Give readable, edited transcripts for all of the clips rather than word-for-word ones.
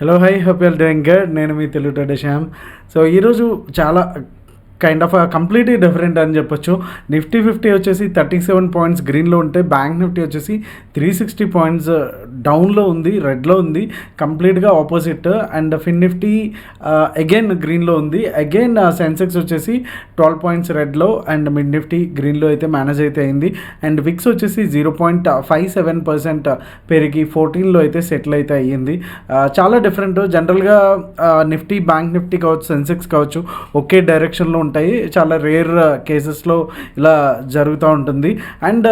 Hello hi hope you're doing good. నేను మీ Telugu trader Shyam. So ఈరోజు చాలా కైండ్ ఆఫ్ కంప్లీట్లీ డిఫరెంట్ అని చెప్పొచ్చు. నిఫ్టీ 50 వచ్చేసి 37 పాయింట్స్ గ్రీన్లో ఉంటే బ్యాంక్ నిఫ్టీ వచ్చేసి 360 పాయింట్స్ డౌన్లో ఉంది, రెడ్లో ఉంది, కంప్లీట్గా opposite. And fin nifty again గ్రీన్లో ఉంది. అగైన్ సెన్సెక్స్ వచ్చేసి 12 పాయింట్స్ రెడ్లో అండ్ మిడ్ నిఫ్టీ గ్రీన్లో అయితే మేనేజ్ అయితే అయింది. అండ్ విక్స్ వచ్చేసి 0.57% పెరిగి 14లో అయితే సెటిల్ అయితే అయ్యింది. చాలా డిఫరెంట్. జనరల్గా నిఫ్టీ, బ్యాంక్ నిఫ్టీ కావచ్చు, సెన్సెక్స్ కావచ్చు ఒకే డైరెక్షన్లో ఉంటాయి. చాలా రేర్ కేసెస్లో ఇలా జరుగుతూ ఉంటుంది. అండ్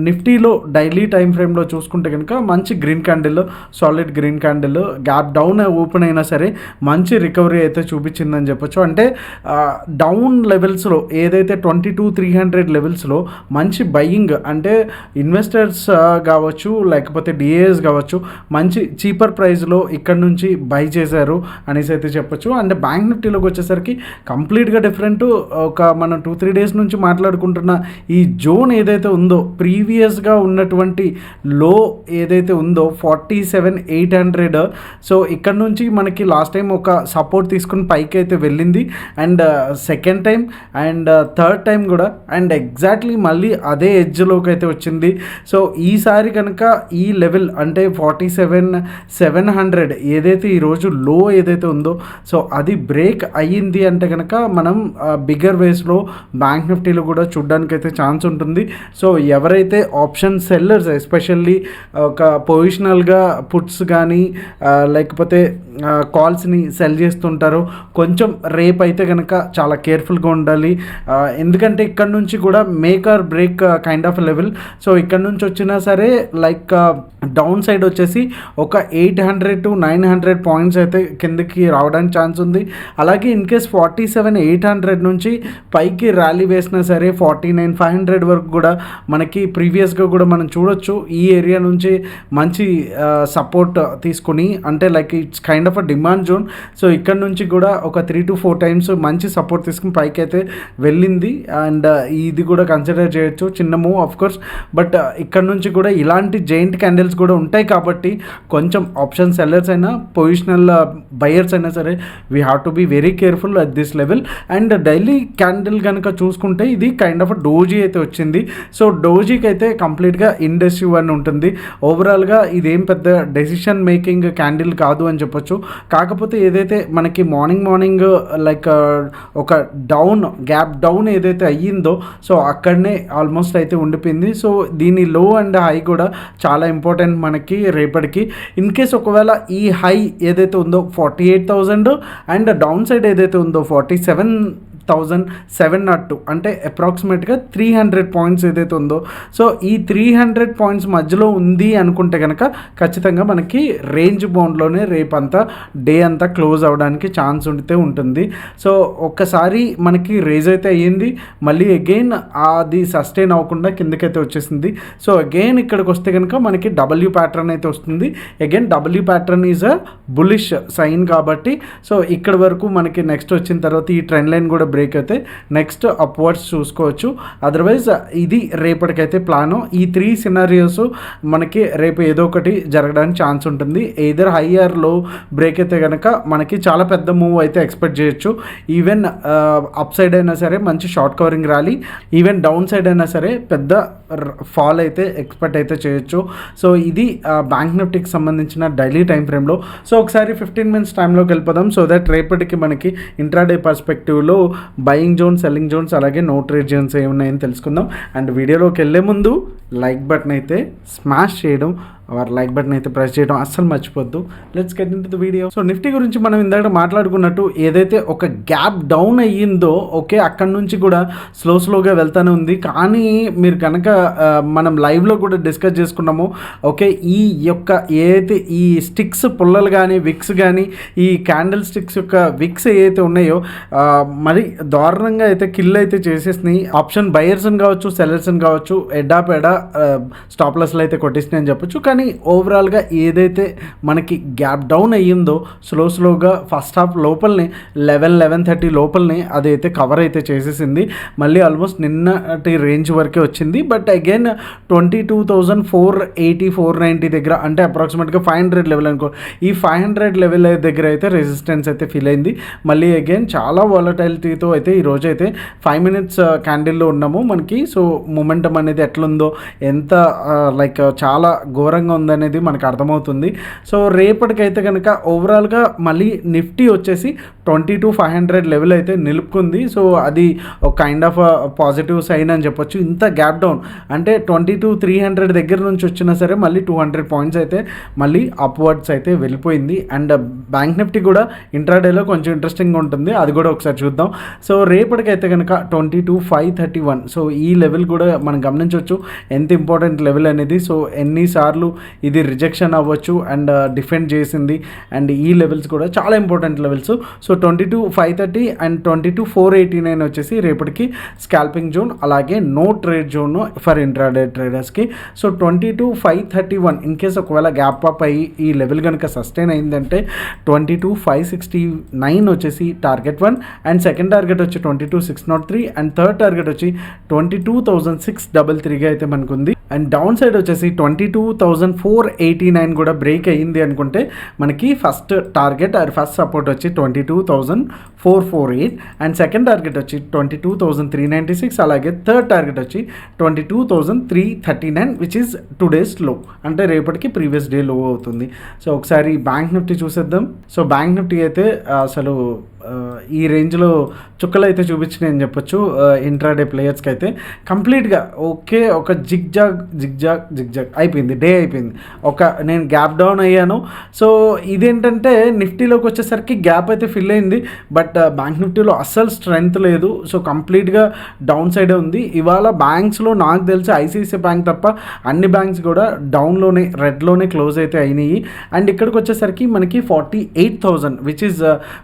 నిఫ్టీలో డైలీ టైం ఫ్రేమ్లో చూసుకుంటే కనుక మంచి green candle, solid green candle, gap down open అయినా సరే మంచి రికవరీ అయితే చూపించిందని చెప్పొచ్చు. అంటే డౌన్ లెవెల్స్లో ఏదైతే 22,300 లెవెల్స్లో మంచి బయింగ్, అంటే ఇన్వెస్టర్స్ కావచ్చు లేకపోతే డిఏఎస్ కావచ్చు మంచి చీపర్ ప్రైస్లో ఇక్కడ నుంచి బై చేశారు అనేసి అయితే చెప్పొచ్చు. అండ్ బ్యాంక్ నిఫ్టీలోకి వచ్చేసరికి కంప్లీట్గా డిఫరెంట్. ఒక మనం 2-3 డేస్ నుంచి మాట్లాడుకుంటున్న ఈ జోన్ ఏదైతే ఉందో, ప్రీవియస్గా ఉన్నటువంటి లో ఏదైతే ఉందో 47,800, సో ఇక్కడ నుంచి మనకి లాస్ట్ టైం ఒక సపోర్ట్ తీసుకుని పైకి అయితే వెళ్ళింది. And second time and third time కూడా అండ్ ఎగ్జాక్ట్లీ మళ్ళీ అదే ఎడ్జ్లోకి అయితే వచ్చింది. సో ఈసారి కనుక ఈ లెవెల్ అంటే 47,700 ఏదైతే ఈరోజు లో ఏదైతే ఉందో సో అది బ్రేక్ అయ్యింది అంటే కనుక మనం బిగ్గర్ వేస్లో బ్యాంక్ నిఫ్టీలో కూడా చూడడానికి అయితే ఛాన్స్ ఉంటుంది. సో ఎవరైతే ఆప్షన్ సెల్లర్స్ ఎస్పెషల్లీ ఒక పొజిషనల్గా పుట్స్ కానీ లేకపోతే కాల్స్ని సెల్ చేస్తుంటారో కొంచెం రేపు అయితే కనుక చాలా కేర్ఫుల్గా ఉండాలి. ఎందుకంటే ఇక్కడ నుంచి కూడా make or break kind of level. So ఇక్కడ నుంచి వచ్చినా సరే లైక్ డౌన్ సైడ్ వచ్చేసి ఒక 800 to 900 పాయింట్స్ అయితే కిందకి రావడానికి ఛాన్స్ ఉంది. అలాగే ఇన్ కేస్ 47,800 నుంచి పైకి ర్యాలీ వేసినా సరే 49,500 వరకు కూడా మనకి ప్రీవియస్గా కూడా మనం చూడొచ్చు. ఈ ఏరియా నుంచి మంచి సపోర్ట్ తీసుకుని, అంటే like it's kind of a demand zone. So ఇక్కడ నుంచి కూడా ఒక 3 to 4 టైమ్స్ మంచి సపోర్ట్ తీసుకుని పైకి అయితే వెళ్ళింది. అండ్ ఇది కూడా కన్సిడర్ చేయొచ్చు, చిన్న మూవ్ ఆఫ్ కోర్స్. బట్ ఇక్కడ నుంచి కూడా ఇలాంటి జైంట్ క్యాండిల్స్ కూడా ఉంటాయి కాబట్టి కొంచెం ఆప్షన్ సెల్లర్స్ అయినా పొజిషనల్ బయర్స్ అయినా సరే we have to be very careful at this level. And daily candle కనుక చూసుకుంటే ఇది కైండ్ ఆఫ్ డోజీ అయితే వచ్చింది. సో డోజీకి అయితే కంప్లీట్గా ఇండెసివ్ అని ఉంటుంది. ఓవరాల్గా ఇదేం పెద్ద డెసిషన్ మేకింగ్ క్యాండిల్ కాదు అని చెప్పొచ్చు. కాకపోతే ఏదైతే మనకి మార్నింగ్ లైక్ ఒక డౌన్ గ్యాప్ డౌన్ ఏదైతే అయ్యిందో సో అక్కడనే ఆల్మోస్ట్ అయితే ఉండిపోయింది. సో దీని లో అండ్ హై కూడా చాలా ఇంపార్టెంట్ మనకి రేపటికి. ఇన్ కేస్ ఒకవేళ ఈ హై ఏదైతే ఉందో 48,000 అండ్ డౌన్ సైడ్ ఏదైతే ఉందో 47,702 అంటే అప్రాక్సిమేట్గా 300 పాయింట్స్ ఏదైతే ఉందో సో ఈ 300 పాయింట్స్ మధ్యలో ఉంది అనుకుంటే కనుక ఖచ్చితంగా మనకి రేంజ్ బౌండ్లోనే రేపంతా డే అంతా క్లోజ్ అవ్వడానికి ఛాన్స్ ఉంటే ఉంటుంది. సో ఒక్కసారి మనకి రేజ్ అయితే అయ్యింది, మళ్ళీ అగైన్ అది సస్టైన్ అవ్వకుండా కిందకైతే వచ్చేసింది. సో అగైన్ ఇక్కడికి వస్తే కనుక మనకి డబ్ల్యూ ప్యాటర్న్ అయితే వస్తుంది. Again W pattern is a bullish sign కాబట్టి సో ఇక్కడ వరకు మనకి నెక్స్ట్ వచ్చిన తర్వాత ఈ ట్రెండ్ లైన్ కూడా బ్రేక్ అయితే నెక్స్ట్ అప్వర్డ్స్ చూసుకోవచ్చు. అదర్వైజ్ ఇది రేపటికైతే ప్లాను. ఈ 3 సినారియోస్ మనకి రేపు ఏదో ఒకటి జరగడానికి ఛాన్స్ ఉంటుంది. ఎయిదర్ హై ఆర్ లో బ్రేక్ అయితే కనుక మనకి చాలా పెద్ద మూవ్ అయితే ఎక్స్పెక్ట్ చేయొచ్చు. ఈవెన్ అప్ సైడ్ అయినా సరే మంచి short covering rally, even down side అయినా సరే పెద్ద ఫాల్ అయితే ఎక్స్పెక్ట్ అయితే చేయొచ్చు. సో ఇది బ్యాంక్ నిఫ్టీకి సంబంధించిన డైలీ టైం ఫ్రేమ్లో. సో ఒకసారి 15 minutes టైంలోకి వెళ్ళిపోదాం సో దట్ రేపటికి మనకి ఇంట్రాడే పర్స్పెక్టివ్లో బయింగ్ జోన్, సెల్లింగ్ జోన్స్ అలాగే నో ట్రేడ్ జోన్స్ ఏమున్నాయని తెలుసుకుందాం. అండ్ వీడియోలోకి వెళ్ళే ముందు లైక్ బటన్ అయితే స్మాష్ చేయడం, లైక్ బటన్ అయితే ప్రెస్ చేయడం అస్సలు మర్చిపోద్దు. Let's get into the video. So Nifty గురించి మనం ఇందాక మాట్లాడుకున్నట్టు ఏదైతే ఒక గ్యాప్ డౌన్ అయ్యిందో ఓకే అక్కడ నుంచి కూడా స్లోగా వెళ్తానే ఉంది. కానీ మీరు కనుక మనం లైవ్లో కూడా డిస్కస్ చేసుకున్నాము ఓకే ఈ యొక్క ఏదైతే ఈ స్టిక్స్ పుల్లలు కానీ విక్స్ కానీ ఈ క్యాండిల్ స్టిక్స్ యొక్క విక్స్ ఏదైతే ఉన్నాయో మరి దారుణంగా అయితే కిల్ అయితే చేసేసినాయి. ఆప్షన్ బయర్స్ అని కావచ్చు, సెల్లర్స్ అని కావచ్చు, ఎడ్డా పెడా స్టాప్ లాస్లు అయితే కొట్టేసినాయి అని చెప్పొచ్చు. కానీ కానీ ఓవరాల్గా ఏదైతే మనకి గ్యాప్ డౌన్ అయ్యిందో స్లోగా ఫస్ట్ హాఫ్ లోపలనే 11-11:30 లోపలనే అదైతే కవర్ అయితే చేసేసింది. మళ్ళీ ఆల్మోస్ట్ నిన్నటి రేంజ్ వరకే వచ్చింది. బట్ అగైన్ 22,480-490 దగ్గర అంటే అప్రాక్సిమేట్గా 500 లెవెల్ అనుకో, ఈ 500 లెవెల్ దగ్గర అయితే రెసిస్టెన్స్ అయితే ఫీల్ అయింది. మళ్ళీ అగైన్ చాలా వాలటైలిటీతో అయితే ఈరోజు అయితే 5 minutes క్యాండిల్లో ఉన్నాము మనకి. సో మొమెంటం అనేది ఎట్లుందో, ఎంత లైక్ చాలా ఘోరంగా ఉందనేది మనకు అర్థమవుతుంది. సో రేపటికైతే కనుక ఓవరాల్గా మళ్ళీ నిఫ్టీ వచ్చేసి 22,500 లెవెల్ అయితే నిలుపుకుంది. సో అది ఒక కైండ్ ఆఫ్ పాజిటివ్ సైన్ అని చెప్పొచ్చు. ఇంత గ్యాప్ డౌన్ అంటే 22,300 దగ్గర నుంచి వచ్చినా సరే మళ్ళీ 200 పాయింట్స్ అయితే మళ్ళీ అప్వర్డ్స్ అయితే వెళ్ళిపోయింది. అండ్ బ్యాంక్ నిఫ్టీ కూడా ఇంట్రాడేలో కొంచెం ఇంట్రెస్టింగ్గా ఉంటుంది, అది కూడా ఒకసారి చూద్దాం. సో రేపటికైతే కనుక 22,531, సో ఈ లెవెల్ కూడా మనం గమనించవచ్చు ఎంత ఇంపార్టెంట్ లెవెల్ అనేది. సో ఎన్నిసార్లు ఇది రిజెక్షన్ అవ్వచ్చు అండ్ డిఫెండ్ చేసింది, అండ్ ఈ లెవెల్స్ కూడా చాలా ఇంపార్టెంట్ లెవెల్స్. సో 22,530 అండ్ 22,489 వచ్చేసి రేపటికి స్కాల్పింగ్ జోన్, అలాగే no trade zone for intraday ట్రేడర్స్కి. సో 22,531 ఇన్ కేస్ ఒకవేళ గ్యాప్ అప్ అయ్యి ఈ లెవెల్ కనుక సస్టైన్ అయిందంటే 22,569 వచ్చేసి టార్గెట్ 1, అండ్ సెకండ్ టార్గెట్ వచ్చి 22,603, అండ్ థర్డ్ టార్గెట్ వచ్చి 22,633గా అయితే మనకు ఉంది. అండ్ డౌన్ సైడ్ వచ్చేసి 22,489 కూడా బ్రేక్ అయ్యింది అనుకుంటే మనకి first target or first support వచ్చి 22,448, అండ్ సెకండ్ టార్గెట్ వచ్చి 22,396, అలాగే థర్డ్ టార్గెట్ వచ్చి 22,339 విచ్ ఈస్ టుడేస్ లో, అంటే రేపటికి ప్రీవియస్ డే లో అవుతుంది. సో ఒకసారి బ్యాంక్ నిఫ్టీ చూసేద్దాం. సో బ్యాంక్ నిఫ్టీ అయితే అసలు ఈ రేంజ్లో చుక్కలు అయితే చూపించినాయి అని చెప్పొచ్చు. ఇంట్రాడే ప్లేయర్స్కి అయితే కంప్లీట్గా ఓకే, ఒక జిగ్జాగ్ అయిపోయింది, డే అయిపోయింది. నేను గ్యాప్ డౌన్ అయ్యాను. సో ఇదేంటంటే నిఫ్టీలోకి వచ్చేసరికి గ్యాప్ అయితే ఫిల్ అయింది, బట్ బ్యాంక్ నిఫ్టీలో అస్సలు స్ట్రెంగ్త్ లేదు. సో కంప్లీట్గా డౌన్ సైడే ఉంది. ఇవాళ బ్యాంక్స్లో నాకు తెలిసి ఐసిఐసిఐ బ్యాంక్ తప్ప అన్ని బ్యాంక్స్ కూడా డౌన్లోనే, రెడ్లోనే క్లోజ్ అయితే అయినాయి. అండ్ ఇక్కడికి వచ్చేసరికి మనకి 48,000 which is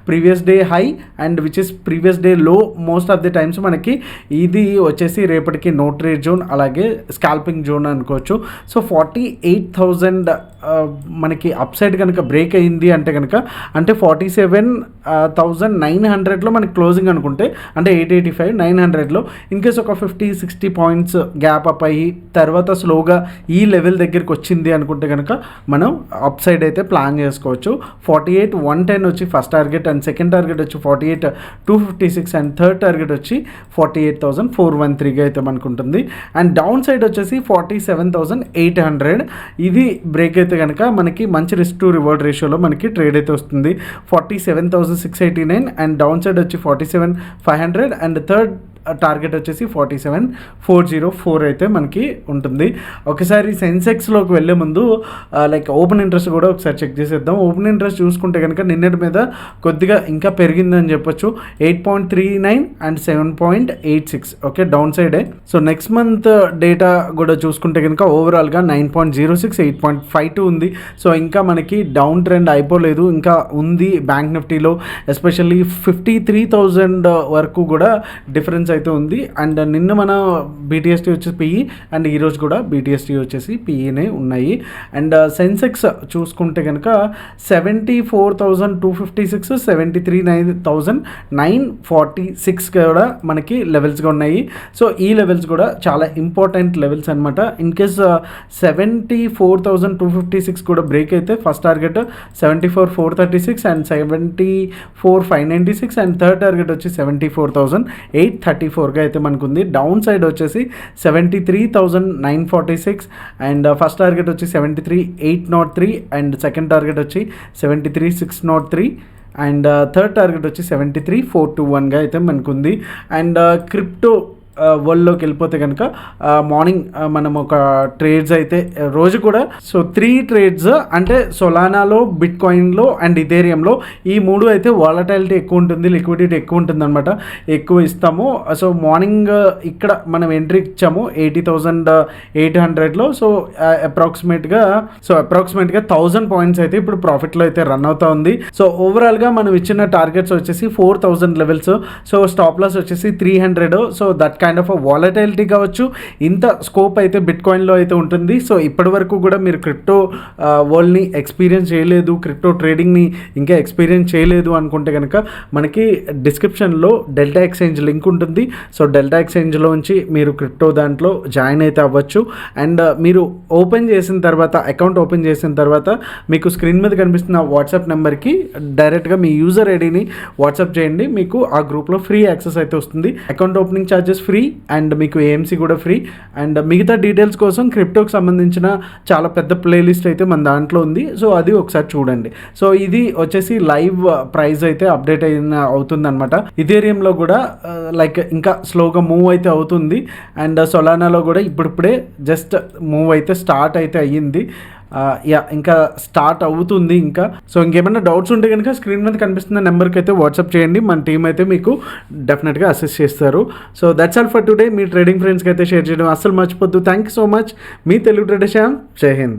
previous day high and which is previous day లో. మోస్ట్ ఆఫ్ ది టైమ్స్ మనకి ఇది వచ్చేసి రేపటికి నో ట్రేడ్ జోన్, అలాగే స్కాల్పింగ్ జోన్ అనుకోవచ్చు. సో 48,000 మనకి అప్ సైడ్ కనుక బ్రేక్ అయింది అంటే కనుక, అంటే 47,900లో మనకి క్లోజింగ్ అనుకుంటే, అంటే 885 900లో ఇన్ కేస్ ఒక 50-60 పాయింట్స్ గ్యాప్ అప్ అయ్యి తర్వాత స్లోగా ఈ లెవెల్ దగ్గరికి వచ్చింది అనుకుంటే కనుక మనం అప్ సైడ్ అయితే ప్లాన్ చేసుకోవచ్చు. 48,110 వచ్చి first target, and second target వచ్చి 48,256, అండ్ థర్డ్ టార్గెట్ వచ్చి 48,413గా అయితే మనకు ఉంటుంది. అండ్ డౌన్ సైడ్ వచ్చేసి 47,800. ఇది బ్రేక్ అయితే కనుక మనకి మంచి రిస్క్ టు రివార్డ్ రేషియోలో మనకి ట్రేడ్ అయితే వస్తుంది. 47,689 అండ్ డౌన్ సైడ్ వచ్చి 47,500, అండ్ థర్డ్ టార్గెట్ వచ్చేసి 47,404 అయితే మనకి ఉంటుంది. ఒకసారి సెన్సెక్స్లోకి వెళ్ళే ముందు లైక్ ఓపెన్ ఇంట్రెస్ట్ కూడా ఒకసారి చెక్ చేసేద్దాం. ఓపెన్ ఇంట్రెస్ట్ చూసుకుంటే కనుక నిన్నటి మీద కొద్దిగా ఇంకా పెరిగిందని చెప్పొచ్చు. 8.39 అండ్ 7.86 ఓకే, డౌన్ సైడే. సో నెక్స్ట్ మంత్ డేటా కూడా చూసుకుంటే కనుక ఓవరాల్గా 9.06, 8.52 ఉంది. సో ఇంకా మనకి డౌన్ ట్రెండ్ అయిపోలేదు, ఇంకా ఉంది బ్యాంక్ నిఫ్టీలో. ఎస్పెషల్లీ 53,000 వరకు కూడా డిఫరెన్స్ అయితే ఉంది. అండ్ నిన్న మన బీటీఎస్టీ వచ్చేసి పిఈ, అండ్ ఈరోజు కూడా బీటీఎస్టీ వచ్చేసి పిఈనే ఉన్నాయి. అండ్ సెన్సెక్స్ చూసుకుంటే కనుక 74,256, 73,946 కూడా మనకి లెవెల్స్గా ఉన్నాయి. సో ఈ లెవెల్స్ కూడా చాలా ఇంపార్టెంట్ లెవెల్స్ అనమాట. ఇన్ కేస్ 74,256 కూడా బ్రేక్ అయితే first target 74,436 and 74,596, and third target వచ్చి 74,834గా అయితే మనకు ఉంది. డౌన్ సైడ్ వచ్చేసి 73,946 అండ్ ఫస్ట్ టార్గెట్ వచ్చి 73,803, అండ్ సెకండ్ టార్గెట్ వచ్చి 73,603, అండ్ థర్డ్ టార్గెట్ వచ్చి 73,421గా అయితే మనకు ఉంది. అండ్ క్రిప్టో వరల్డ్లోకి వెళ్ళిపోతే కనుక మార్నింగ్ మనం ఒక ట్రేడ్స్ అయితే రోజు కూడా, సో 3 ట్రేడ్స్ అంటే సొలానాలో, బిట్ కాయిన్లో అండ్ ఇథేరియంలో, ఈ 3 అయితే వాలటాలిటీ ఎక్కువ ఉంటుంది, లిక్విడిటీ ఎక్కువ ఉంటుంది అనమాట, ఎక్కువ ఇస్తాము. సో మార్నింగ్ ఇక్కడ మనం ఎంట్రీ ఇచ్చాము 80,800లో. సో అప్రాక్సిమేట్గా 1,000 పాయింట్స్ అయితే ఇప్పుడు ప్రాఫిట్లో అయితే రన్ అవుతా ఉంది. సో ఓవరాల్గా మనం ఇచ్చిన టార్గెట్స్ వచ్చేసి 4,000 లెవెల్స్. సో స్టాప్ లాస్ వచ్చేసి 300. So that kind of volatility కావచ్చు, ఇంత స్కోప్ అయితే బిట్కాయిన్లో అయితే ఉంటుంది. సో ఇప్పటి వరకు కూడా మీరు క్రిప్టో వరల్డ్ని ఎక్స్పీరియన్స్ చేయలేదు, క్రిప్టో ట్రేడింగ్ని ఇంకా ఎక్స్పీరియన్స్ చేయలేదు అనుకుంటే కనుక మనకి డిస్క్రిప్షన్లో డెల్టా ఎక్స్చేంజ్ లింక్ ఉంటుంది. సో డెల్టా ఎక్స్చేంజ్లోంచి మీరు క్రిప్టో దాంట్లో జాయిన్ అయితే అవ్వచ్చు. అండ్ మీరు అకౌంట్ ఓపెన్ చేసిన తర్వాత మీకు స్క్రీన్ మీద కనిపిస్తున్న వాట్సాప్ నెంబర్కి డైరెక్ట్గా మీ యూజర్ ఐడిని వాట్సాప్ చేయండి, మీకు ఆ గ్రూప్లో ఫ్రీ యాక్సెస్ అయితే వస్తుంది. Account opening charges free and మీకు ఏఎంసీ కూడా ఫ్రీ. అండ్ మిగతా డీటెయిల్స్ కోసం క్రిప్టోకి సంబంధించిన చాలా పెద్ద ప్లేలిస్ట్ అయితే మన దాంట్లో ఉంది. సో అది ఒకసారి చూడండి. సో ఇది వచ్చేసి లైవ్ ప్రైస్ అయితే అప్డేట్ అవుతుంది అనమాట. ఇథేరియంలో కూడా లైక్ ఇంకా స్లోగా మూవ్ అయితే అవుతుంది. అండ్ సొలానాలో కూడా ఇప్పుడిప్పుడే జస్ట్ మూవ్ అయితే స్టార్ట్ అయితే అయ్యింది. ఇంకా స్టార్ట్ అవుతుంది ఇంకా. సో ఇంకేమైనా డౌట్స్ ఉంటే కనుక స్క్రీన్ మీద కనిపిస్తున్న నెంబర్కి అయితే వాట్సాప్ చేయండి, మన టీం అయితే మీకు డెఫినెట్గా అసిస్ట్ చేస్తారు. So that's all for today. మీ ట్రేడింగ్ ఫ్రెండ్స్కి అయితే షేర్ చేయడం అస్సలు మర్చిపోద్దు. Thank you so much. మీ తెలుగు ట్రేడర్ శ్యామ్. జై హింద్.